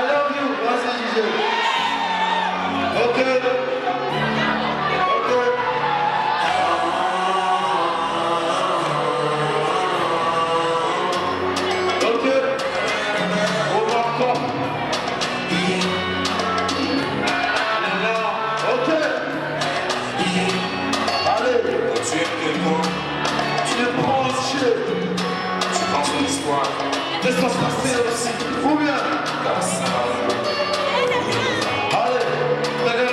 love you. Vas-y, Gisèle. Ok. Laisse-moi se passer aussi, ou bien allez,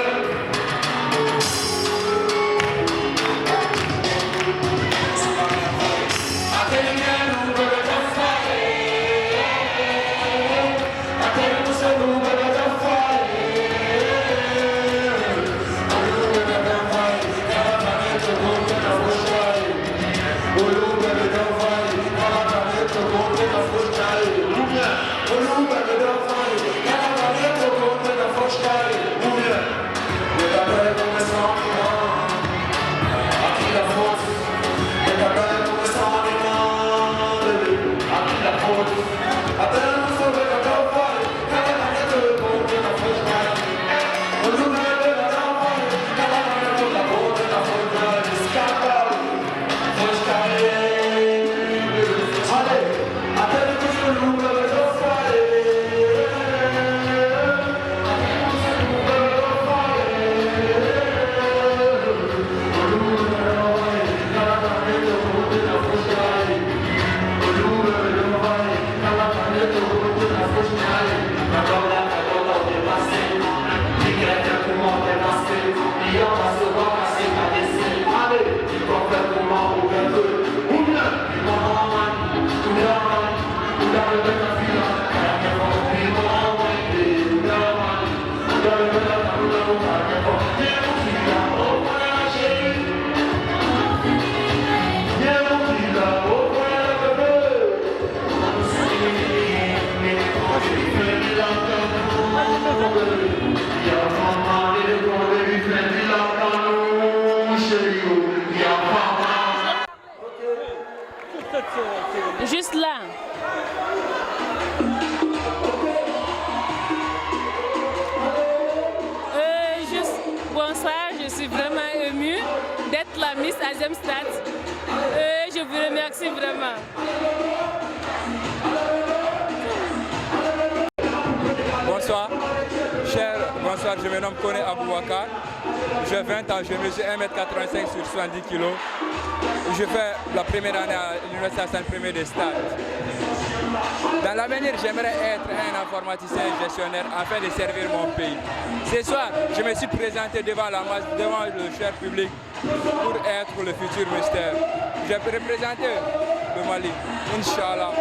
Juste là. Bonsoir, je suis vraiment émue d'être la Miss Azemstad. Je vous remercie vraiment. Bonsoir, bonsoir, je me nomme Kone Aboubakar. J'ai 20 ans, je mesure 1m85 sur 70 kg. Je fais la première année à l'Université Hassan I des Stades. Dans l'avenir, j'aimerais être un informaticien gestionnaire afin de servir mon pays. Ce soir, je me suis présenté devant la masse, devant le cher public pour être le futur mystère. J'ai représenté le Mali, Inch'Allah.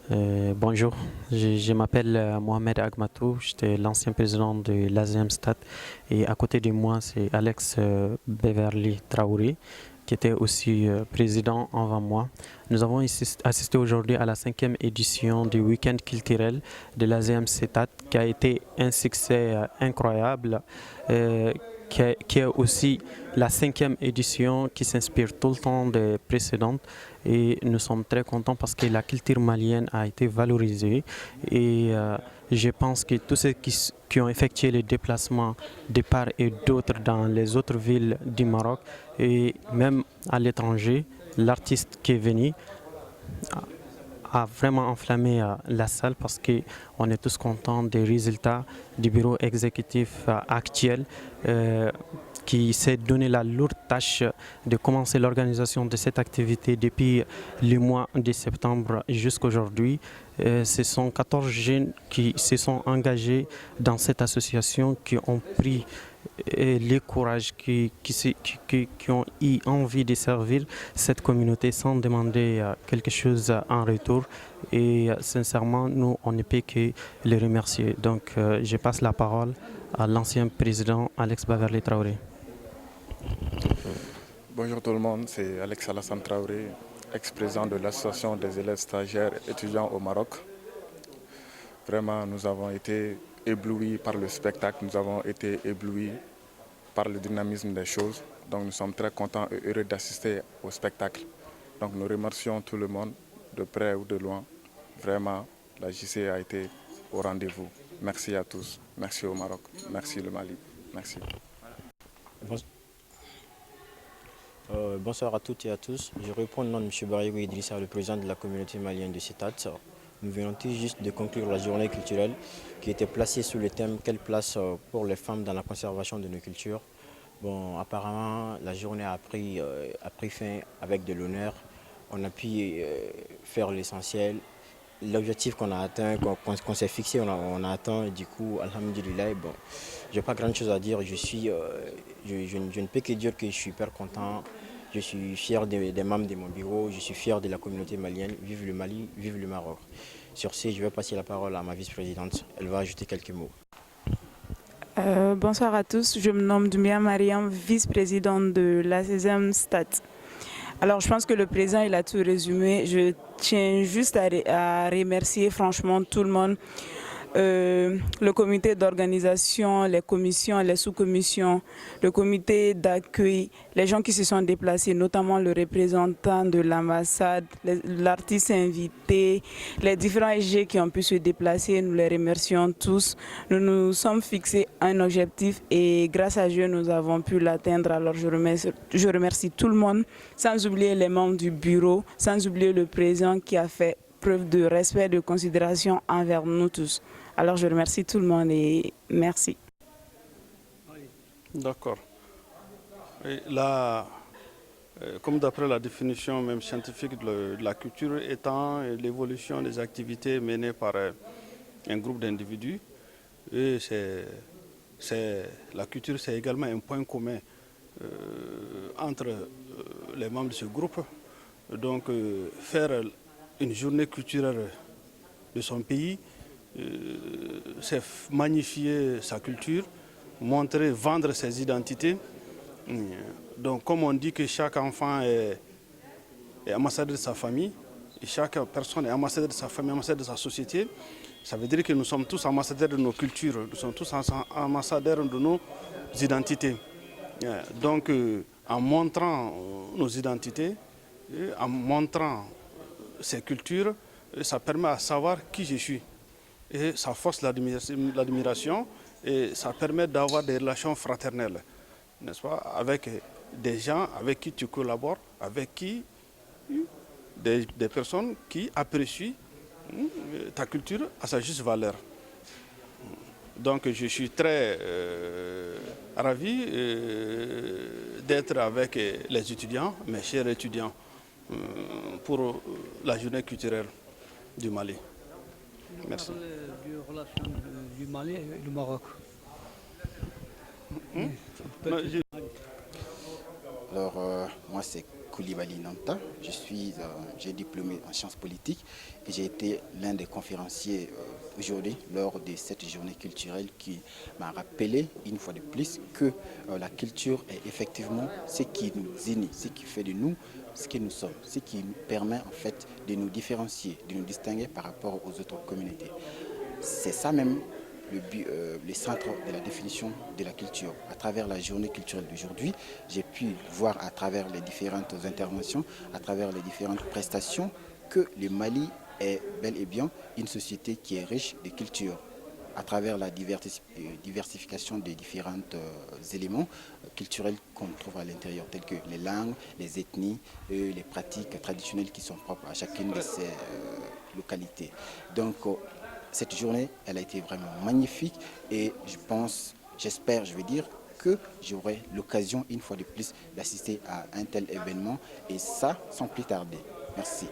Bonjour, je m'appelle Mohamed Agmatou, j'étais l'ancien président de l'ASM Stade et à côté de moi c'est Alex Beverly Traoré qui était aussi président avant moi. Nous avons assisté aujourd'hui à la 5e édition du week-end culturel de l'ASM Stade qui a été un succès incroyable. Qui est aussi la 5e édition qui s'inspire tout le temps des précédentes et nous sommes très contents parce que la culture malienne a été valorisée et je pense que tous ceux qui ont effectué les déplacements de part et d'autre dans les autres villes du Maroc et même à l'étranger, l'artiste qui est venu a vraiment enflammé la salle parce qu'on est tous contents des résultats du bureau exécutif actuel qui s'est donné la lourde tâche de commencer l'organisation de cette activité depuis le mois de septembre jusqu'à aujourd'hui. Ce sont 14 jeunes qui se sont engagés dans cette association, qui ont pris le courage, qui ont eu envie de servir cette communauté sans demander quelque chose en retour. Et sincèrement, nous, on ne peut que les remercier. Donc, je passe la parole à l'ancien président Alex Beverly Traoré. Bonjour tout le monde, c'est Alex Alassane Traoré, ex-président de l'association des élèves stagiaires étudiants au Maroc. Vraiment, nous avons été éblouis par le spectacle, nous avons été éblouis par le dynamisme des choses. Donc nous sommes très contents et heureux d'assister au spectacle. Donc nous remercions tout le monde, de près ou de loin. Vraiment, la JC a été au rendez-vous. Merci à tous, merci au Maroc, merci le Mali, merci. Bonsoir à toutes et à tous. Je réponds au nom de M. Barigou Idrissa, le président de la communauté malienne de CETAT. Nous venons tout juste de conclure la journée culturelle qui était placée sous le thème « Quelle place pour les femmes dans la conservation de nos cultures ?» Bon, apparemment, la journée a pris fin avec de l'honneur. On a pu faire l'essentiel. L'objectif qu'on a atteint, qu'on s'est fixé, on a atteint. Et du coup, alhamdulillah, bon, je n'ai pas grand chose à dire. Je ne peux que dire que je suis hyper content. Je suis fier des membres de mon bureau. Je suis fier de la communauté malienne. Vive le Mali, vive le Maroc. Sur ce, je vais passer la parole à ma vice-présidente. Elle va ajouter quelques mots. Bonsoir à tous. Je me nomme Doumbia Mariam, vice-présidente de la 16e Stade. Alors, je pense que le président, il a tout résumé. Je tiens juste à remercier franchement tout le monde. Le comité d'organisation, les commissions, les sous-commissions, le comité d'accueil, les gens qui se sont déplacés, notamment le représentant de l'ambassade, l'artiste invité, les différents EG qui ont pu se déplacer, nous les remercions tous. Nous nous sommes fixés un objectif et grâce à Dieu, nous avons pu l'atteindre. Alors je remercie tout le monde, sans oublier les membres du bureau, sans oublier le président qui a fait preuve de respect et de considération envers nous tous. Alors je remercie tout le monde et merci. D'accord. Là, comme d'après la définition même scientifique de la culture étant l'évolution des activités menées par un groupe d'individus, et la culture c'est également un point commun entre les membres de ce groupe. Donc faire une journée culturelle de son pays, c'est magnifier sa culture, montrer, vendre ses identités. Donc comme on dit que chaque enfant est ambassadeur de sa famille, et chaque personne est ambassadeur de sa famille, ambassadeur de sa société, ça veut dire que nous sommes tous ambassadeurs de nos cultures, nous sommes tous ambassadeurs de nos identités. Donc en montrant nos identités, en montrant ces cultures, ça permet à savoir qui je suis. Et ça force l'admiration et ça permet d'avoir des relations fraternelles, n'est-ce pas, avec des gens avec qui tu collabores, avec qui des personnes qui apprécient ta culture à sa juste valeur. Donc je suis très ravi d'être avec les étudiants, mes chers étudiants, pour la journée culturelle du Mali. Merci. Du relation du Mali et du Maroc. Alors, moi c'est Koulibaly Nanta. J'ai diplômé en sciences politiques et j'ai été l'un des conférenciers aujourd'hui lors de cette journée culturelle qui m'a rappelé une fois de plus que la culture est effectivement ce qui nous unit, ce qui fait de nous ce que nous sommes, ce qui nous permet en fait de nous différencier, de nous distinguer par rapport aux autres communautés. C'est ça même le centre de la définition de la culture. À travers la journée culturelle d'aujourd'hui, j'ai pu voir à travers les différentes interventions, à travers les différentes prestations, que le Mali est bel et bien une société qui est riche de culture. À travers la diversification des différents éléments culturels qu'on trouve à l'intérieur, tels que les langues, les ethnies, les pratiques traditionnelles qui sont propres à chacune de ces localités. Donc, cette journée, elle a été vraiment magnifique et j'espère, que j'aurai l'occasion une fois de plus d'assister à un tel événement et ça sans plus tarder. Merci.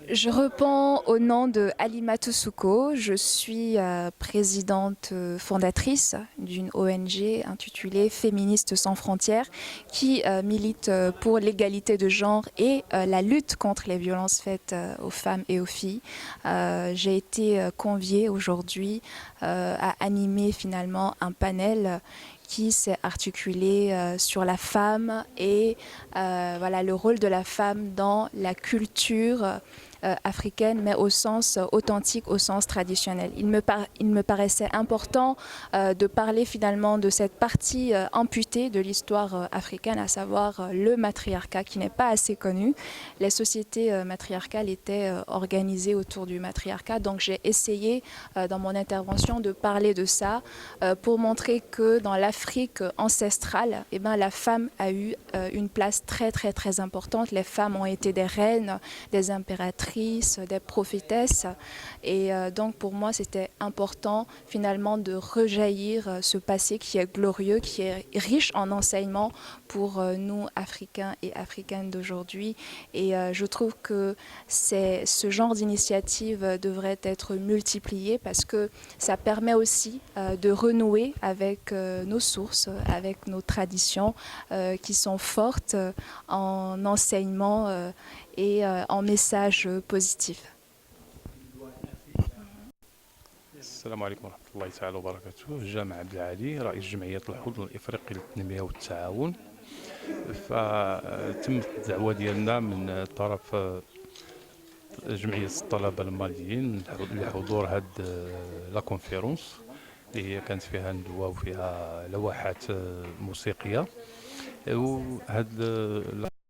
Je réponds au nom de Alimatou Souko. Je suis présidente fondatrice d'une ONG intitulée Féministes sans frontières qui milite pour l'égalité de genre et la lutte contre les violences faites aux femmes et aux filles. J'ai été conviée aujourd'hui à animer finalement un panel qui s'est articulé sur la femme et voilà, le rôle de la femme dans la culture africaine, mais au sens authentique, au sens traditionnel. Il me paraissait important de parler finalement de cette partie amputée de l'histoire africaine, à savoir le matriarcat, qui n'est pas assez connu. Les sociétés matriarcales étaient organisées autour du matriarcat, donc j'ai essayé dans mon intervention de parler de ça pour montrer que dans l'Afrique ancestrale, eh ben, la femme a eu une place très très très importante. Les femmes ont été des reines, des impératrices, des prophétesses et donc pour moi c'était important finalement de rejaillir ce passé qui est glorieux, qui est riche en enseignements pour nous Africains et Africaines d'aujourd'hui et je trouve que ce genre d'initiative devrait être multiplié parce que ça permet aussi de renouer avec nos sources, avec nos traditions qui sont fortes en enseignement et en message positif. السلام عليكم ورحمة الله تعالى وبركاته. جامع عبد العالي رئيس جمعية الحوض الإفريقي للتنمية والتعاون. فتمت الدعوة ديالنا من طرف جمعية الطلبة الماليين لحضور هاد لا كونفيرونس اللي هي كانت فيها ندوة وفيها لوحات موسيقية. وهاد